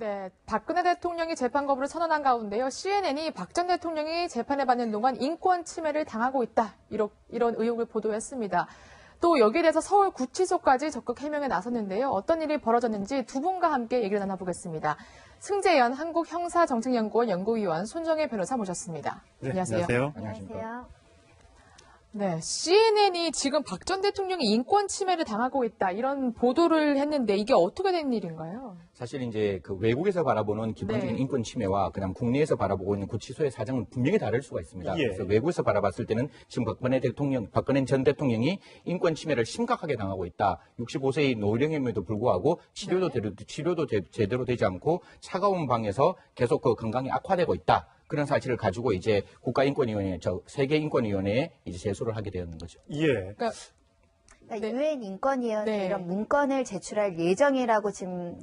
네, 박근혜 대통령이 재판 거부를 선언한 가운데요. CNN이 박 전 대통령이 재판을 받는 동안 인권 침해를 당하고 있다. 이런 의혹을 보도했습니다. 또 여기에 대해서 서울구치소까지 적극 해명에 나섰는데요. 어떤 일이 벌어졌는지 두 분과 함께 얘기를 나눠보겠습니다. 승재현 한국형사정책연구원 연구위원 손정혜 변호사 모셨습니다. 네, 안녕하세요. 안녕하세요. 네, CNN이 지금 박 전 대통령이 인권 침해를 당하고 있다 이런 보도를 했는데 이게 어떻게 된 일인가요? 사실 이제 그 외국에서 바라보는 기본적인 네. 인권 침해와 그다음 국내에서 바라보고 있는 구치소의 사정은 분명히 다를 수가 있습니다. 예. 그래서 외국에서 바라봤을 때는 지금 박근혜 전 대통령이 인권 침해를 심각하게 당하고 있다. 65세의 노령임에도 불구하고 치료도 제대로 되지 않고 차가운 방에서 계속 그 건강이 악화되고 있다. 그런 사실을 가지고 이제 국가인권위원회, 세계인권위원회에 이제 제소를 하게 되었는 거죠. 예. 그러니까 유엔 인권위원회 네. 이런 문건을 제출할 예정이라고 지금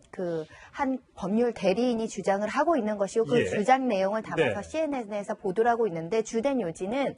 한 법률 대리인이 주장을 하고 있는 것이고 그 예. 주장 내용을 담아서 네. CNN에서 보도를 하고 있는데 주된 요지는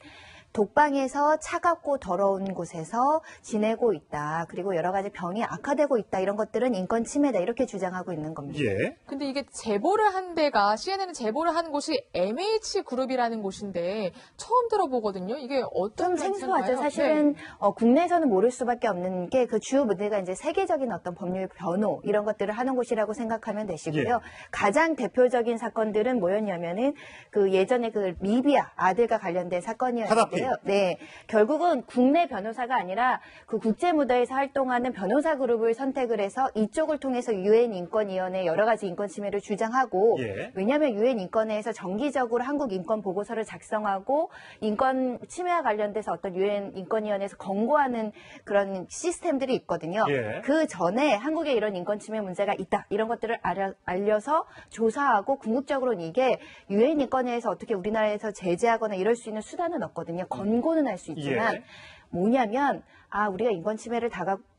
독방에서 차갑고 더러운 곳에서 지내고 있다. 그리고 여러 가지 병이 악화되고 있다. 이런 것들은 인권 침해다. 이렇게 주장하고 있는 겁니다. 예. 근데 이게 제보를 한 데가 CNN은 제보를 한 곳이 MH그룹이라는 곳인데 처음 들어보거든요. 이게 어떤 좀 생소하죠. 단체인가요? 사실은 네. 국내에서는 모를 수밖에 없는 게 그 주요 문제가 이제 세계적인 어떤 법률 변호 이런 것들을 하는 곳이라고 생각하면 되시고요. 예. 가장 대표적인 사건들은 뭐였냐면은 그 예전에 그 리비아 아들과 관련된 사건이었는데요. 네, 결국은 국내 변호사가 아니라 그 국제 무대에서 활동하는 변호사 그룹을 선택을 해서 이쪽을 통해서 유엔 인권위원회 여러 가지 인권 침해를 주장하고 예. 왜냐하면 유엔 인권회에서 정기적으로 한국 인권 보고서를 작성하고 인권 침해와 관련돼서 어떤 유엔 인권위원회에서 권고하는 그런 시스템들이 있거든요. 예. 그 전에 한국에 이런 인권 침해 문제가 있다 이런 것들을 알려서 조사하고 궁극적으로는 이게 유엔 인권회에서 어떻게 우리나라에서 제재하거나 이럴 수 있는 수단은 없거든요. 권고는 할 수 있지만 예. 뭐냐면 우리가 인권 침해를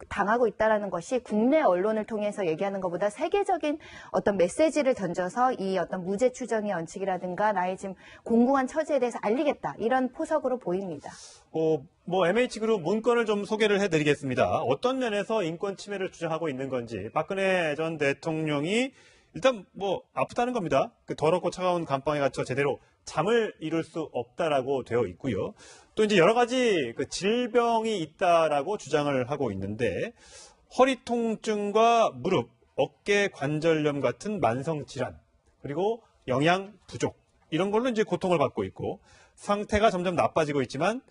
당하고 있다는 것이 국내 언론을 통해서 얘기하는 것보다 세계적인 어떤 메시지를 던져서 이 어떤 무죄 추정의 원칙이라든가 나의 지금 공공한 처지에 대해서 알리겠다 이런 포석으로 보입니다. MH그룹 문건을 좀 소개를 해드리겠습니다. 어떤 면에서 인권 침해를 주장하고 있는 건지 박근혜 전 대통령이 일단 아프다는 겁니다. 그 더럽고 차가운 감방에 갇혀 제대로 잠을 이룰 수 없다라고 되어 있고요. 또 이제 여러 가지 그 질병이 있다라고 주장을 하고 있는데 허리 통증과 무릎, 어깨 관절염 같은 만성 질환, 그리고 영양 부족 이런 걸로 이제 고통을 받고 있고 상태가 점점 나빠지고 있지만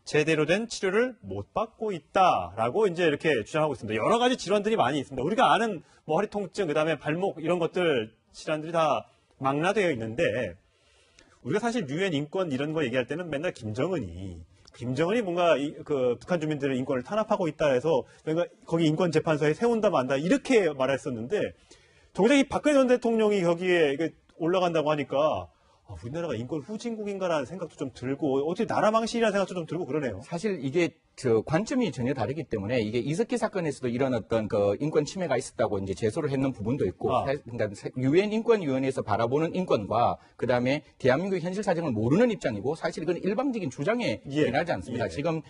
제대로 된 치료를 못 받고 있다라고 이제 이렇게 주장하고 있습니다. 여러 가지 질환들이 많이 있습니다. 우리가 아는 허리 통증, 그다음에 발목 이런 것들 질환들이 다 망라되어 있는데 우리가 사실 유엔 인권 이런 거 얘기할 때는 맨날 김정은이 뭔가 그 북한 주민들의 인권을 탄압하고 있다 해서 뭔가 거기 인권재판소에 세운다 만다 이렇게 말했었는데 정작 이 박근혜 전 대통령이 거기에 올라간다고 하니까 우리나라가 인권 후진국인가라는 생각도 좀 들고 어떻게 나라 망신이라는 생각도 좀 들고 그러네요. 사실 이게 관점이 전혀 다르기 때문에 이게 이석기 사건에서도 이런 어떤 그 인권 침해가 있었다고 이제 제소를 했는 부분도 있고, 그러니까 유엔 인권위원회에서 바라보는 인권과 그 다음에 대한민국 현실 사정을 모르는 입장이고 사실 이건 일방적인 주장에 지나지 않습니다. 예. 지금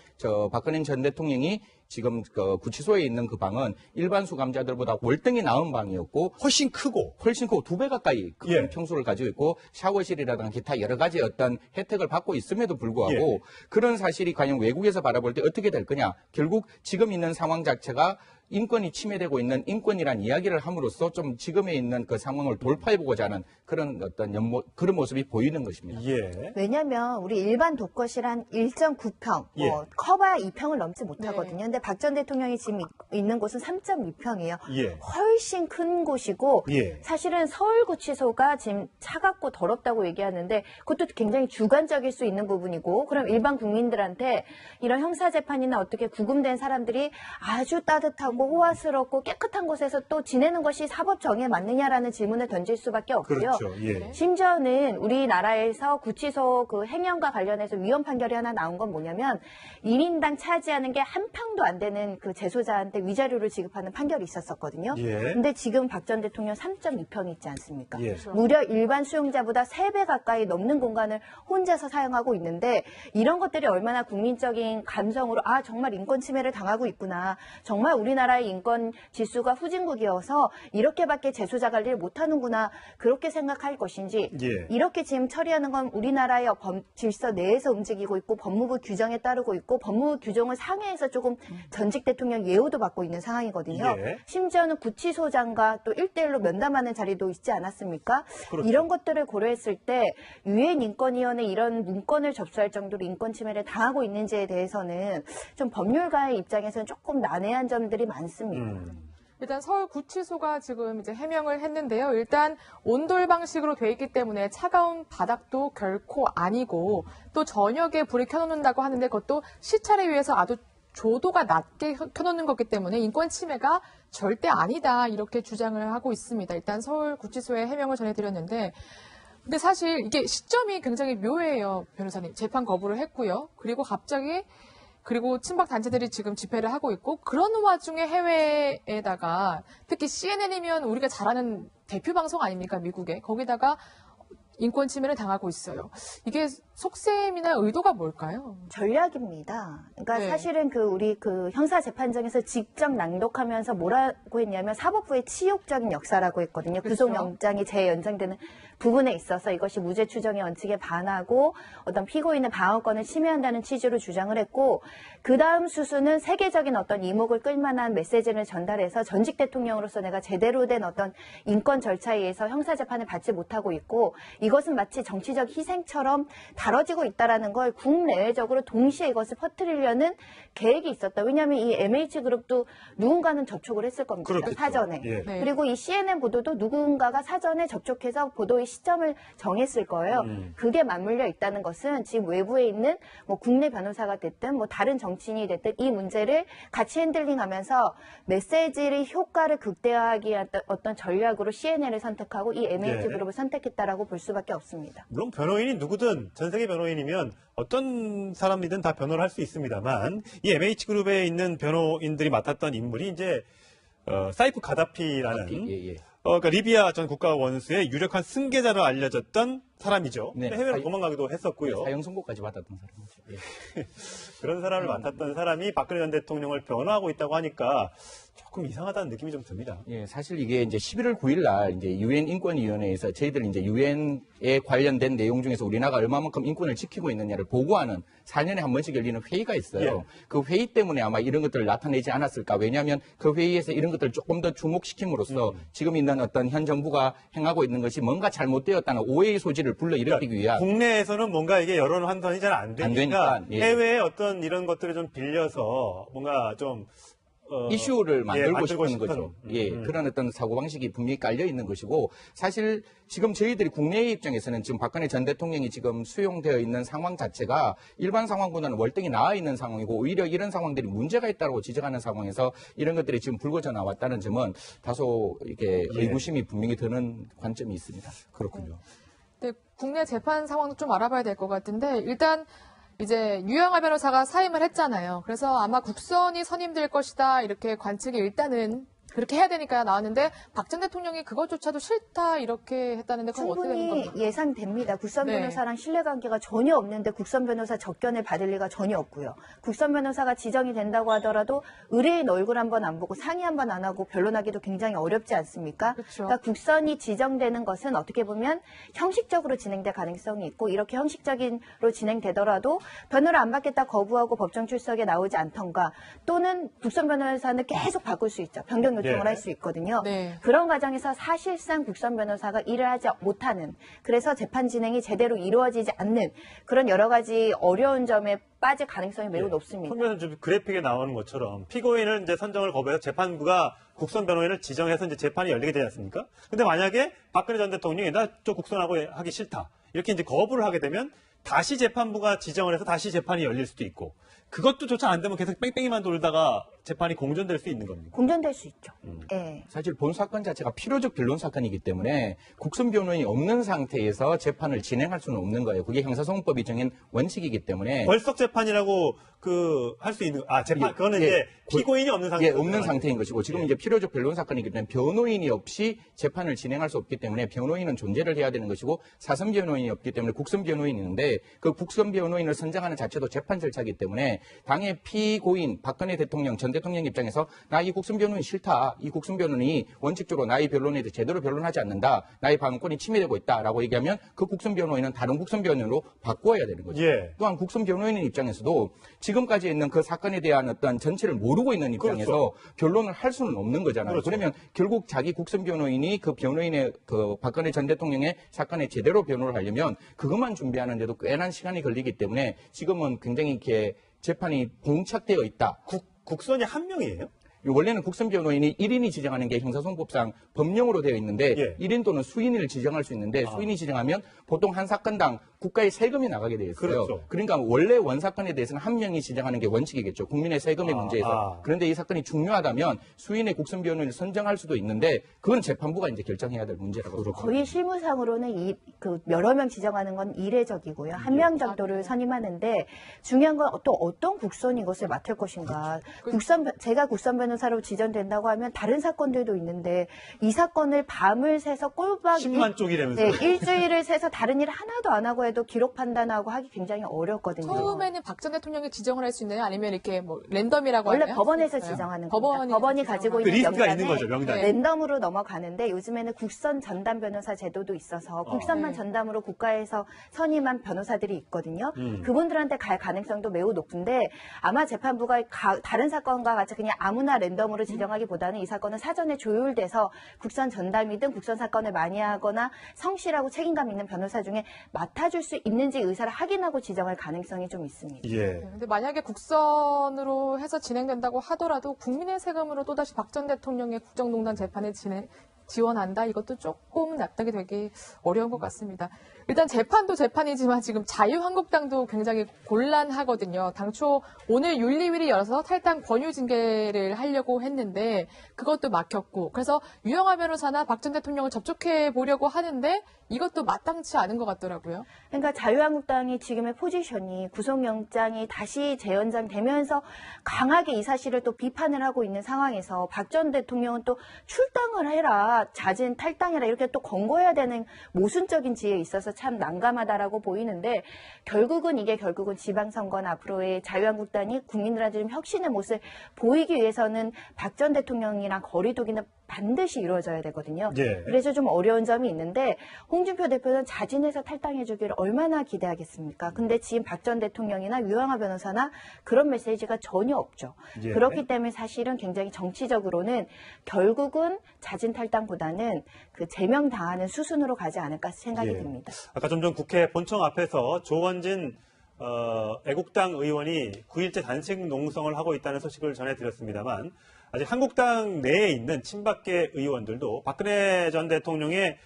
박근혜 전 대통령이 지금 그 구치소에 있는 그 방은 일반 수감자들보다 월등히 나은 방이었고 훨씬 크고 2배 가까이 큰 예. 평수를 가지고 있고 샤워실이라든가 기타 여러 가지 어떤 혜택을 받고 있음에도 불구하고 예. 그런 사실이 과연 외국에서 바라볼 때 어떻게 될 거냐. 결국 지금 있는 상황 자체가 인권이 침해되고 있는 인권이란 이야기를 함으로써 좀 지금에 있는 그 상황을 돌파해보고자 하는 그런 어떤 그런 모습이 보이는 것입니다. 예. 왜냐하면 우리 일반 독거실 한 1.9평, 예. 커봐야 2평을 넘지 못하거든요. 네. 근데 박 전 대통령이 지금 있는 곳은 3.2평이에요. 예. 훨씬 큰 곳이고 예. 사실은 서울구치소가 지금 차갑고 더럽다고 얘기하는데 그것도 굉장히 주관적일 수 있는 부분이고 그럼 일반 국민들한테 이런 형사재판이나 어떻게 구금된 사람들이 아주 따뜻하고 호화스럽고 깨끗한 곳에서 또 지내는 것이 사법 정의에 맞느냐라는 질문을 던질 수밖에 없고요. 그렇죠. 예. 심지어는 우리나라에서 구치소 그 행영과 관련해서 위헌 판결이 하나 나온 건 뭐냐면 1인당 차지하는 게 한 평도 안 되는 그 재소자한테 위자료를 지급하는 판결이 있었었거든요. 예. 근데 지금 박 전 대통령 3.2평이 있지 않습니까? 예. 무려 일반 수용자보다 3배 가까이 넘는 공간을 혼자서 사용하고 있는데 이런 것들이 얼마나 국민적인 감성으로 정말 인권 침해를 당하고 있구나. 정말 우리나라 우리나라의 인권 지수가 후진국이어서 이렇게밖에 재소자관리를 못하는구나 그렇게 생각할 것인지 예. 이렇게 지금 처리하는 건 우리나라의 질서 내에서 움직이고 있고 법무부 규정에 따르고 있고 법무부 규정을 상회해서 조금 전직 대통령 예우도 받고 있는 상황이거든요. 예. 심지어는 구치소장과 또 1대1로 면담하는 자리도 있지 않았습니까? 그렇죠. 이런 것들을 고려했을 때 유엔 인권위원회 이런 문건을 접수할 정도로 인권 침해를 당하고 있는지에 대해서는 좀 법률가의 입장에서는 조금 난해한 점들이 많습니다. 일단 서울구치소가 지금 이제 해명을 했는데요. 일단 온돌 방식으로 돼 있기 때문에 차가운 바닥도 결코 아니고 또 저녁에 불을 켜놓는다고 하는데 그것도 시찰에 의해서 아주 조도가 낮게 켜놓는 거기 때문에 인권 침해가 절대 아니다 이렇게 주장을 하고 있습니다. 일단 서울구치소의 해명을 전해드렸는데 근데 사실 이게 시점이 굉장히 묘해요. 변호사님. 재판 거부를 했고요. 그리고 친박 단체들이 지금 집회를 하고 있고 그런 와중에 해외에다가 특히 CNN이면 우리가 잘 아는 대표 방송 아닙니까? 미국에. 거기다가 인권 침해를 당하고 있어요. 이게 속셈이나 의도가 뭘까요? 전략입니다. 그러니까 네. 사실은 우리 형사 재판정에서 직접 낭독하면서 뭐라고 했냐면 사법부의 치욕적인 역사라고 했거든요. 그렇죠. 구속영장이 재연장되는 부분에 있어서 이것이 무죄 추정의 원칙에 반하고 어떤 피고인의 방어권을 침해한다는 취지로 주장을 했고 그 다음 수수는 세계적인 어떤 이목을 끌만한 메시지를 전달해서 전직 대통령으로서 내가 제대로 된 어떤 인권 절차에 의해서 형사 재판을 받지 못하고 있고 이것은 마치 정치적 희생처럼 다뤄지고 있다라는 걸 국내외적으로 동시에 이것을 퍼뜨리려는 계획이 있었다. 왜냐하면 이 MH그룹도 누군가는 접촉을 했을 겁니다. 그렇겠죠. 사전에. 예. 네. 그리고 이 CNN 보도도 누군가가 사전에 접촉해서 보도의 시점을 정했을 거예요. 그게 맞물려 있다는 것은 지금 외부에 있는 뭐 국내 변호사가 됐든 뭐 다른 정치인이 됐든 이 문제를 같이 핸들링하면서 메시지의 효과를 극대화하기 위한 어떤 전략으로 CNN을 선택하고 이 MH그룹을 선택했다라고 볼 수밖에 없습니다. 물론 변호인이 누구든 전 세계 변호인이면 어떤 사람이든 다 변호를 할 수 있습니다만 이 MH그룹에 있는 변호인들이 맡았던 인물이 이제 사이프 가다피라는 예. 그러니까 리비아 전 국가 원수의 유력한 승계자로 알려졌던 사람이죠. 네. 해외로 도망가기도 했었고요. 사형 선고까지 받았던 사람이죠. 예. 그런 사람을 맡았던 사람이 박근혜 전 대통령을 변호하고 있다고 하니까 조금 이상하다는 느낌이 좀 듭니다. 예, 사실 이게 이제 11월 9일 날 이제 유엔 인권위원회에서 저희들 이제 유엔에 관련된 내용 중에서 우리나라가 얼마만큼 인권을 지키고 있느냐를 보고하는 4년에 한 번씩 열리는 회의가 있어요. 예. 그 회의 때문에 아마 이런 것들을 나타내지 않았을까. 왜냐하면 그 회의에서 이런 것들을 조금 더 주목시킴으로써 지금 있는 어떤 현 정부가 행하고 있는 것이 뭔가 잘못되었다는 오해의 소지를 불러일으키기 위한 국내에서는 뭔가 이게 여론 환선이 잘 안 되니까, 되니까, 예. 해외의 어떤 이런 것들을 좀 빌려서 뭔가 좀 이슈를 만들고 만들고 싶은 싶은, 거죠. 예, 그런 어떤 사고방식이 분명히 깔려 있는 것이고, 사실 지금 저희들이 국내의 입장에서는 지금 박근혜 전 대통령이 지금 수용되어 있는 상황 자체가 일반 상황보다는 월등히 나아 있는 상황이고, 오히려 이런 상황들이 문제가 있다고 지적하는 상황에서 이런 것들이 지금 불거져 나왔다는 점은 다소 이게 의구심이 분명히 드는 관점이 있습니다. 그렇군요. 네, 국내 재판 상황도 좀 알아봐야 될 것 같은데 일단 이제 유영하 변호사가 사임을 했잖아요. 그래서 아마 국선이 선임될 것이다 이렇게 관측이 일단은 그렇게 해야 되니까 나왔는데 박 전 대통령이 그것조차도 싫다 이렇게 했다는데 그건 어떻게 되는 충분히 겁니까? 예상됩니다. 국선 네. 변호사랑 신뢰관계가 전혀 없는데 국선 변호사 접견을 받을 리가 전혀 없고요. 국선 변호사가 지정이 된다고 하더라도 의뢰인 얼굴 한번 안 보고 상의 한번 안 하고 변론하기도 굉장히 어렵지 않습니까? 그렇죠. 그러니까 국선이 지정되는 것은 어떻게 보면 형식적으로 진행될 가능성이 있고 이렇게 형식적으로 진행되더라도 변호를 안 받겠다 거부하고 법정 출석에 나오지 않던가 또는 국선 변호사는 계속 바꿀 수 있죠. 변경 요청을 네. 할 수 있거든요. 네. 그런 과정에서 사실상 국선 변호사가 일을 하지 못하는 그래서 재판 진행이 제대로 이루어지지 않는 그런 여러 가지 어려운 점에 빠질 가능성이 매우 높습니다. 그러면 좀 그래픽에 나오는 것처럼 피고인을 이제 선정을 거부해서 재판부가 국선 변호인을 지정해서 이제 재판이 열리게 되지 않습니까? 근데 만약에 박근혜 전 대통령이 나 저 국선하고 하기 싫다. 이렇게 이제 거부를 하게 되면 다시 재판부가 지정을 해서 다시 재판이 열릴 수도 있고 그것도 조차 안 되면 계속 뺑뺑이만 돌다가 재판이 공전될 수 있는 겁니다. 공전될 수 있죠. 예. 사실 본 사건 자체가 필요적 변론 사건이기 때문에 국선 변호인이 없는 상태에서 재판을 진행할 수는 없는 거예요. 그게 형사소송법이 정한 원칙이기 때문에 벌석 재판이라고 할 수 있는 재판 예, 그거는 예. 이제 피고인이 없는 상태 없는 상태인 것이고 지금 이제 필요적 변론 사건이기 때문에 변호인이 없이 재판을 진행할 수 없기 때문에 변호인은 존재를 해야 되는 것이고 사선 변호인이 없기 때문에 국선 변호인이 있는데 그 국선 변호인을 선정하는 자체도 재판 절차이기 때문에 당의 피고인 박근혜 대통령 전 전 대통령 입장에서 나 이 국선 변호인 싫다. 이 국선 변호인이 원칙적으로 나의 변론에 대해 제대로 변론하지 않는다. 나의 방어권이 침해되고 있다라고 얘기하면 그 국선 변호인은 다른 국선 변호인으로 바꿔야 되는 거죠. 예. 또한 국선 변호인의 입장에서도 지금까지 있는 그 사건에 대한 어떤 전체를 모르고 있는 입장에서 변론을 할 수는 없는 거잖아요. 그렇죠. 그러면 결국 자기 국선 변호인이 그 변호인의 그 박근혜 전 대통령의 사건에 제대로 변호를 하려면 그것만 준비하는데도 꽤나 시간이 걸리기 때문에 지금은 굉장히 이렇게 재판이 봉착되어 있다. 국선이 한 명이에요? 원래는 국선 변호인이 1인이 지정하는 게 형사소송법상 법령으로 되어 있는데 예. 1인 또는 수인을 지정할 수 있는데 수인이 지정하면 보통 한 사건당 국가의 세금이 나가게 되어 있어요. 그렇죠. 그러니까 원래 원사건에 대해서는 한 명이 지정하는 게 원칙이겠죠. 국민의 세금의 문제에서. 그런데 이 사건이 중요하다면 수인의 국선 변호인을 선정할 수도 있는데 그건 재판부가 이제 결정해야 될 문제라고 생각합니다. 거의 실무상으로는 여러 명 지정하는 건 이례적이고요. 한 명 정도를 선임하는데 중요한 건 또 어떤 국선이 이것을 맡을 것인가. 제가 국선 변호사로 지정된다고 하면 다른 사건들도 있는데 이 사건을 밤을 새서 꼴박 10만 쪽이라면서. 네, 일주일을 새서 다른 일 하나도 안 하고 해도 기록 판단하고 하기 굉장히 어렵거든요. 처음에는 박 전 대통령이 지정을 할 수 있나요? 아니면 이렇게 뭐 랜덤이라고 원래 하나요? 법원에서 지정하는 겁니다. 법원이 가지고 그 있는 리스트가 명단에 있는 거죠, 명단에. 랜덤으로 넘어가는데 요즘에는 국선 전담 변호사 제도도 있어서 국선만 네. 전담으로 국가에서 선임한 변호사들이 있거든요. 그분들한테 갈 가능성도 매우 높은데 아마 재판부가 다른 사건과 같이 그냥 아무나 랜덤으로 지정하기보다는 이 사건은 사전에 조율돼서 국선 전담이든 국선 사건을 많이 하거나 성실하고 책임감 있는 변호사 중에 맡아줄 수 있는지 의사를 확인하고 지정할 가능성이 좀 있습니다. 예. 근데 만약에 국선으로 해서 진행된다고 하더라도 국민의 세금으로 또다시 박 전 대통령의 국정농단 재판에 지원한다? 이것도 조금 납득이 되기 어려운 것 같습니다. 일단 재판도 재판이지만 지금 자유한국당도 굉장히 곤란하거든요. 당초 오늘 윤리위를 열어서 탈당 권유 징계를 하려고 했는데 그것도 막혔고 그래서 유영하 변호사나 박 전 대통령을 접촉해 보려고 하는데 이것도 마땅치 않은 것 같더라고요. 그러니까 자유한국당이 지금의 포지션이 구속영장이 다시 재연장되면서 강하게 이 사실을 또 비판을 하고 있는 상황에서 박 전 대통령은 또 출당을 해라, 자진 탈당해라 이렇게 또 권고해야 되는 모순적인 지혜에 있어서 참 난감하다라고 보이는데 결국은 지방선거나 앞으로의 자유한국당이 국민들한테 좀 혁신의 모습을 보이기 위해서는 박 전 대통령이랑 거리두기는 반드시 이루어져야 되거든요. 예. 그래서 좀 어려운 점이 있는데 홍준표 대표는 자진해서 탈당해 주기를 얼마나 기대하겠습니까? 근데 지금 박 전 대통령이나 유영하 변호사나 그런 메시지가 전혀 없죠. 예. 그렇기 때문에 사실은 굉장히 정치적으로는 결국은 자진 탈당보다는 그 제명당하는 수순으로 가지 않을까 생각이 예. 듭니다. 아까 좀 전 국회 본청 앞에서 조원진 애국당 의원이 9일째 단식 농성을 하고 있다는 소식을 전해드렸습니다만 아직 한국당 내에 있는 친박계 의원들도 박근혜 전 대통령의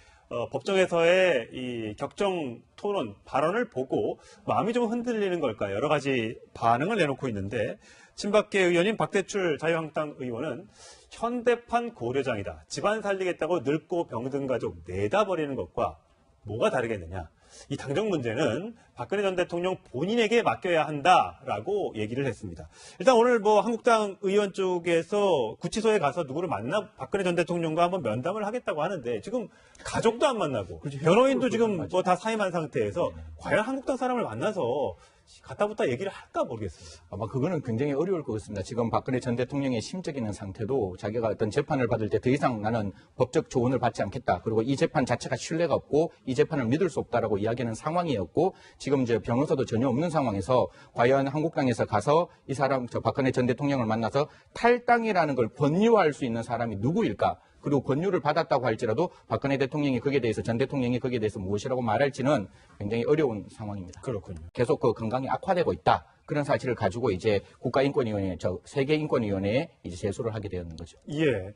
법정에서의 이 격정 토론 발언을 보고 마음이 좀 흔들리는 걸까요? 여러 가지 반응을 내놓고 있는데 친박계 의원인 박대출 자유한국당 의원은 현대판 고려장이다. 집안 살리겠다고 늙고 병든 가족 내다 버리는 것과 뭐가 다르겠느냐. 이 당정 문제는 박근혜 전 대통령 본인에게 맡겨야 한다라고 얘기를 했습니다. 일단 오늘 한국당 의원 쪽에서 구치소에 가서 누구를 박근혜 전 대통령과 한번 면담을 하겠다고 하는데 지금 가족도 안 만나고 변호인도 지금 다 사임한 상태에서 과연 한국당 사람을 만나서 갖다 붙다 얘기를 할까 모르겠습니다. 아마 그거는 굉장히 어려울 것 같습니다. 지금 박근혜 전 대통령의 심적인 상태도 자기가 어떤 재판을 받을 때 더 이상 나는 법적 조언을 받지 않겠다. 그리고 이 재판 자체가 신뢰가 없고 이 재판을 믿을 수 없다라고 이야기하는 상황이었고 지금 이제 변호사도 전혀 없는 상황에서 과연 한국당에서 가서 이 사람 박근혜 전 대통령을 만나서 탈당이라는 걸 권유할 수 있는 사람이 누구일까? 그리고 권유를 받았다고 할지라도 박근혜 대통령이 거기에 대해서 전 대통령이 거기에 대해서 무엇이라고 말할지는 굉장히 어려운 상황입니다. 그렇군요. 계속 그 건강이 악화되고 있다. 그런 사실을 가지고 이제 국가인권위원회, 세계인권위원회에 이제 제소를 하게 되었는 거죠. 예.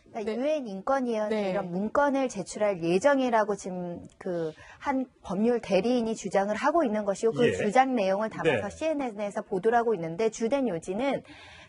그러니까 유엔 인권위원회 네. 이런 문건을 제출할 예정이라고 지금 한 법률 대리인이 주장을 하고 있는 것이고 그 예. 주장 내용을 담아서 네. CNN에서 보도를 하고 있는데 주된 요지는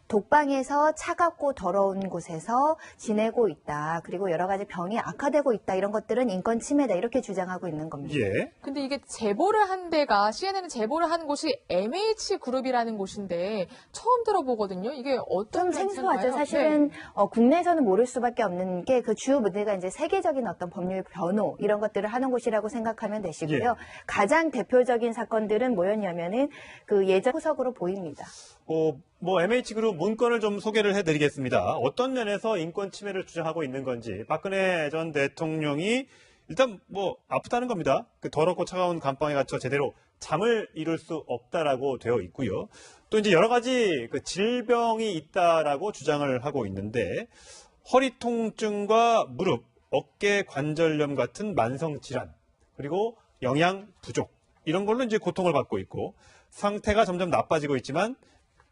독방에서 차갑고 더러운 곳에서 지내고 있다. 그리고 여러 가지 병이 악화되고 있다. 이런 것들은 인권 침해다. 이렇게 주장하고 있는 겁니다. 예. 근데 이게 제보를 한 데가 CNN은 제보를 한 곳이 MH그룹이라는 곳인데 처음 들어보거든요. 이게 어떤 좀 생소하죠. 단체인가요? 사실은 국내에서는 모를 수밖에 없는 게 그 주요 문제가 이제 세계적인 어떤 법률 변호 이런 것들을 하는 곳이라고 생각하면 되시고요. 예. 가장 대표적인 사건들은 뭐였냐면은 그 예전 후석으로 보입니다. MH그룹 문건을 좀 소개를 해드리겠습니다. 어떤 면에서 인권 침해를 주장하고 있는 건지 박근혜 전 대통령이 일단 아프다는 겁니다. 그 더럽고 차가운 감방에 갇혀 제대로 잠을 이룰 수 없다라고 되어 있고요. 또 이제 여러 가지 그 질병이 있다라고 주장을 하고 있는데 허리 통증과 무릎, 어깨 관절염 같은 만성 질환, 그리고 영양 부족 이런 걸로 이제 고통을 받고 있고 상태가 점점 나빠지고 있지만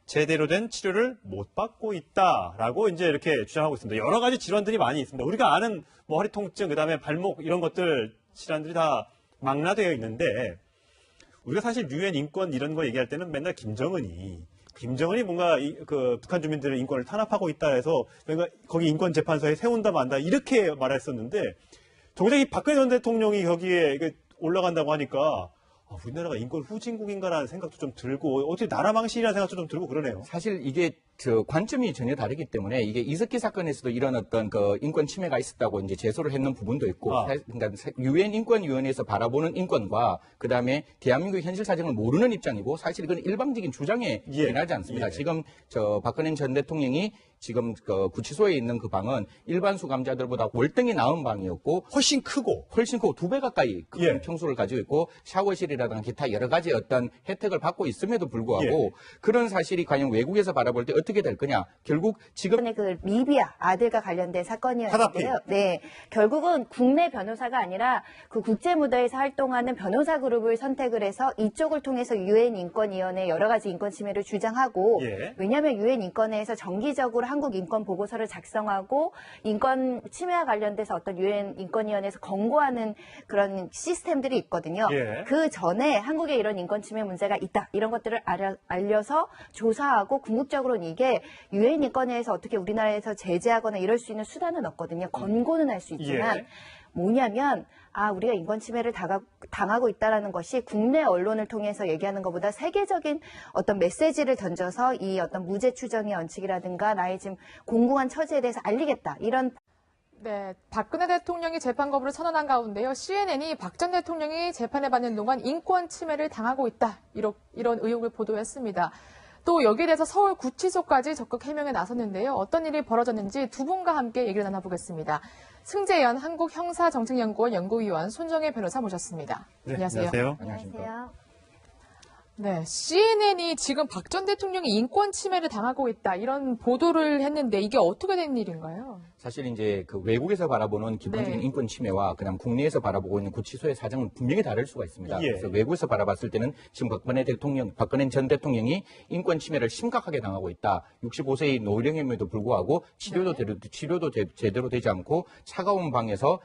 제대로 된 치료를 못 받고 있다라고 이제 이렇게 주장하고 있습니다. 여러 가지 질환들이 많이 있습니다. 우리가 아는 허리 통증, 그다음에 발목 이런 것들 질환들이 다 망라되어 있는데 우리가 사실 유엔 인권 이런 거 얘기할 때는 맨날 김정은이 뭔가 그 북한 주민들의 인권을 탄압하고 있다 해서 거기 인권 재판소에 세운다 만다 이렇게 말했었는데 정작 이 박근혜 전 대통령이 거기에 올라간다고 하니까 우리나라가 인권 후진국인가라는 생각도 좀 들고 어떻게 나라 망신이라는 생각도 좀 들고 그러네요. 사실 이게 관점이 전혀 다르기 때문에 이게 이석기 사건에서도 이런 어떤 그 인권 침해가 있었다고 이제 제소를 했는 부분도 있고, 그러니까 유엔 인권위원회에서 바라보는 인권과 그 다음에 대한민국의 현실 사정을 모르는 입장이고 사실 이건 일방적인 주장에 지나지 않습니다. 지금 박근혜 전 대통령이 지금 그 구치소에 있는 그 방은 일반 수감자들보다 월등히 나은 방이었고 훨씬 크고 2배 가까이 큰 평수를 가지고 있고 샤워실이라든가 기타 여러 가지 어떤 혜택을 받고 있음에도 불구하고 그런 사실이 과연 외국에서 바라볼 때 어떻게 될 거냐. 결국 지금 이번에 그 리비아 아들과 관련된 사건이었는데요. 네, 결국은 국내 변호사가 아니라 그 국제 무대에서 활동하는 변호사 그룹을 선택을 해서 이쪽을 통해서 유엔 인권위원회 여러 가지 인권 침해를 주장하고 왜냐하면 유엔 인권회에서 정기적으로 한국 인권 보고서를 작성하고 인권 침해와 관련돼서 어떤 유엔 인권위원회에서 권고하는 그런 시스템들이 있거든요. 그 전에 한국에 이런 인권 침해 문제가 있다 이런 것들을 알려서 조사하고 궁극적으로는 이게 유엔 인권회에서 어떻게 우리나라에서 제재하거나 이럴 수 있는 수단은 없거든요. 권고는 할 수 있지만 뭐냐면 우리가 인권 침해를 당하고 있다는 것이 국내 언론을 통해서 얘기하는 것보다 세계적인 어떤 메시지를 던져서 이 어떤 무죄 추정의 원칙이라든가 나의 지금 공공한 처지에 대해서 알리겠다 이런. 네, 박근혜 대통령이 재판 거부를 선언한 가운데요. CNN이 박 전 대통령이 재판에 받는 동안 인권 침해를 당하고 있다 이런 의혹을 보도했습니다. 또 여기에 대해서 서울 구치소까지 적극 해명에 나섰는데요. 어떤 일이 벌어졌는지 두 분과 함께 얘기를 나눠보겠습니다. 승재현 한국형사정책연구원 연구위원 손정혜 변호사 모셨습니다. 네, 안녕하세요. 안녕하세요. 네, CNN이 지금 박 전 대통령이 인권 침해를 당하고 있다 이런 보도를 했는데 이게 어떻게 된 일인가요? 사실 이제 그 외국에서 바라보는 기본적인 인권 침해와 그냥 국내에서 바라보고 있는 구치소의 사정은 분명히 다를 수가 있습니다. 그래서 외국에서 바라봤을 때는 지금 박근혜 전 대통령이 인권 침해를 심각하게 당하고 있다. 65세의 노령임에도 불구하고 치료도 제대로 되지 않고 차가운 방에서